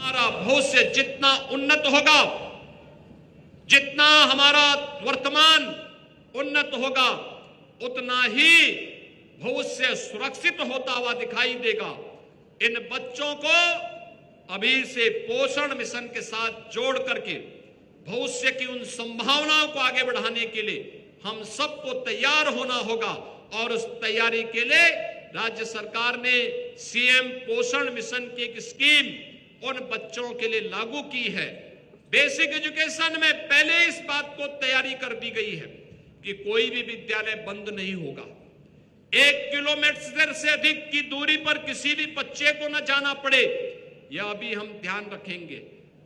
हमारा भविष्य जितना उन्नत होगा, जितना हमारा वर्तमान उन्नत होगा, उतना ही भविष्य सुरक्षित होता हुआ दिखाई देगा। इन बच्चों को अभी से पोषण मिशन के साथ जोड़ करके भविष्य की उन संभावनाओं को आगे बढ़ाने के लिए हम सबको तैयार होना होगा। और उस तैयारी के लिए राज्य सरकार ने सीएम पोषण मिशन की एक स्कीम उन बच्चों के लिए लागू की है। बेसिक एजुकेशन में पहले इस बात को तैयारी कर दी गई है कि कोई भी विद्यालय बंद नहीं होगा। 1 किलोमीटर से अधिक की दूरी पर किसी भी बच्चे को न जाना पड़े, यह भी हम ध्यान रखेंगे।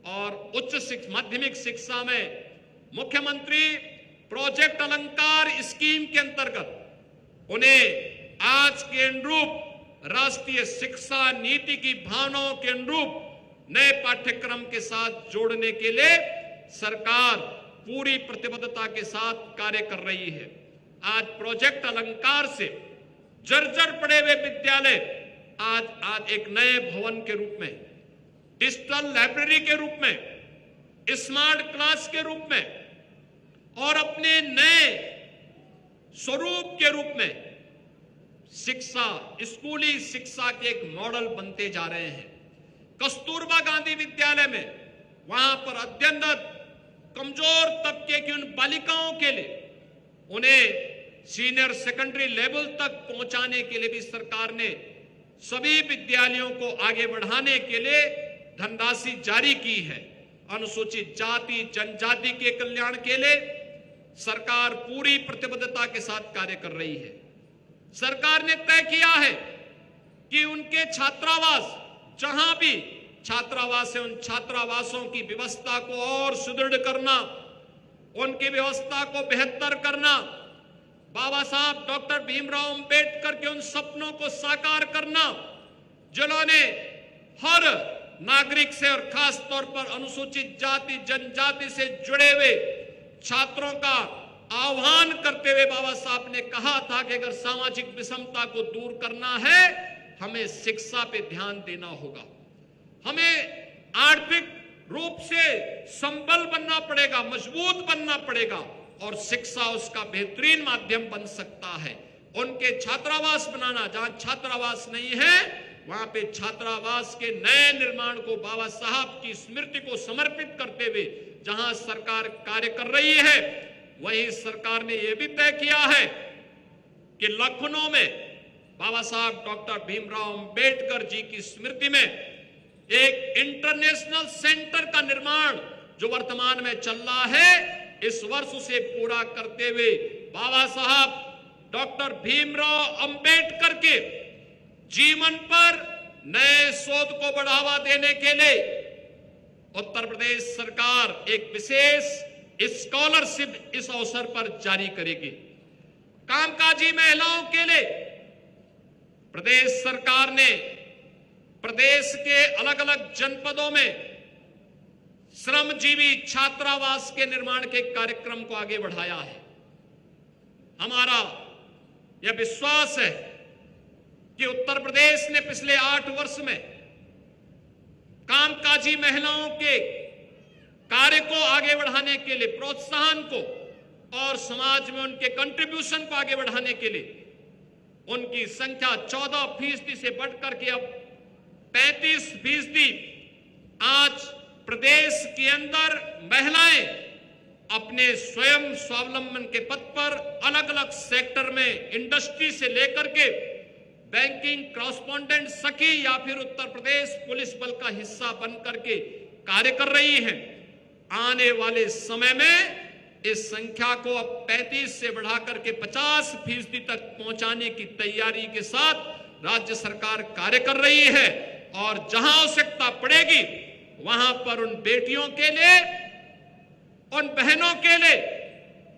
और उच्च माध्यमिक शिक्षा में मुख्यमंत्री प्रोजेक्ट अलंकार स्कीम के अंतर्गत उन्हें आज के अनुरूप राष्ट्रीय शिक्षा नीति की भावनाओं के अनुरूप नए पाठ्यक्रम के साथ जोड़ने के लिए सरकार पूरी प्रतिबद्धता के साथ कार्य कर रही है। आज प्रोजेक्ट अलंकार से जर्जर पड़े हुए विद्यालय आज एक नए भवन के रूप में, डिजिटल लाइब्रेरी के रूप में, स्मार्ट क्लास के रूप में और अपने नए स्वरूप के रूप में शिक्षा, स्कूली शिक्षा के एक मॉडल बनते जा रहे हैं। कस्तूरबा गांधी विद्यालय में वहां पर अत्यंत कमजोर तबके की उन बालिकाओं के लिए उन्हें सीनियर सेकेंडरी लेवल तक पहुंचाने के लिए भी सरकार ने सभी विद्यालयों को आगे बढ़ाने के लिए धनराशि जारी की है। अनुसूचित जाति जनजाति के कल्याण के लिए सरकार पूरी प्रतिबद्धता के साथ कार्य कर रही है। सरकार ने तय किया है कि उनके छात्रावास, जहां भी छात्रावास है, उन छात्रावासों की व्यवस्था को और सुदृढ़ करना, उनकी व्यवस्था को बेहतर करना, बाबा साहब डॉक्टर भीमराव अंबेडकर के उन सपनों को साकार करना जिन्होंने हर नागरिक से और खास तौर पर अनुसूचित जाति जनजाति से जुड़े हुए छात्रों का आह्वान करते हुए बाबा साहब ने कहा था कि अगर सामाजिक विषमता को दूर करना है, हमें शिक्षा पे ध्यान देना होगा। हमें आर्थिक रूप से संबल बनना पड़ेगा, मजबूत बनना पड़ेगा और शिक्षा उसका बेहतरीन माध्यम बन सकता है। उनके छात्रावास बनाना, जहां छात्रावास नहीं है वहां पे छात्रावास के नए निर्माण को बाबा साहब की स्मृति को समर्पित करते हुए जहां सरकार कार्य कर रही है, वहीं सरकार ने यह भी तय किया है कि लखनऊ में बाबा साहब डॉक्टर भीमराव अंबेडकर जी की स्मृति में एक इंटरनेशनल सेंटर का निर्माण जो वर्तमान में चल रहा है, इस वर्ष उसे पूरा करते हुए बाबा साहब डॉक्टर भीमराव अंबेडकर के जीवन पर नए शोध को बढ़ावा देने के लिए उत्तर प्रदेश सरकार एक विशेष स्कॉलरशिप इस अवसर पर जारी करेगी। कामकाजी महिलाओं के लिए प्रदेश सरकार ने प्रदेश के अलग अलग जनपदों में श्रमजीवी छात्रावास के निर्माण के कार्यक्रम को आगे बढ़ाया है। हमारा यह विश्वास है कि उत्तर प्रदेश ने पिछले 8 वर्ष में कामकाजी महिलाओं के कार्य को आगे बढ़ाने के लिए, प्रोत्साहन को और समाज में उनके कंट्रीब्यूशन को आगे बढ़ाने के लिए उनकी संख्या 14% से बढ़कर के अब 35%। आज प्रदेश के अंदर महिलाएं अपने स्वयं स्वावलंबन के पथ पर अलग अलग सेक्टर में, इंडस्ट्री से लेकर के बैंकिंग कॉरेस्पोंडेंट सखी या फिर उत्तर प्रदेश पुलिस बल का हिस्सा बनकर के कार्य कर रही हैं। आने वाले समय में इस संख्या को अब 35 से बढ़ाकर के 50% तक पहुंचाने की तैयारी के साथ राज्य सरकार कार्य कर रही है। और जहां आवश्यकता पड़ेगी वहां पर उन बेटियों के लिए, उन बहनों के लिए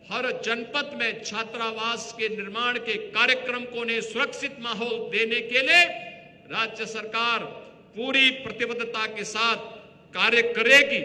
हर जनपद में छात्रावास के निर्माण के कार्यक्रम को उन्हें सुरक्षित माहौल देने के लिए राज्य सरकार पूरी प्रतिबद्धता के साथ कार्य करेगी।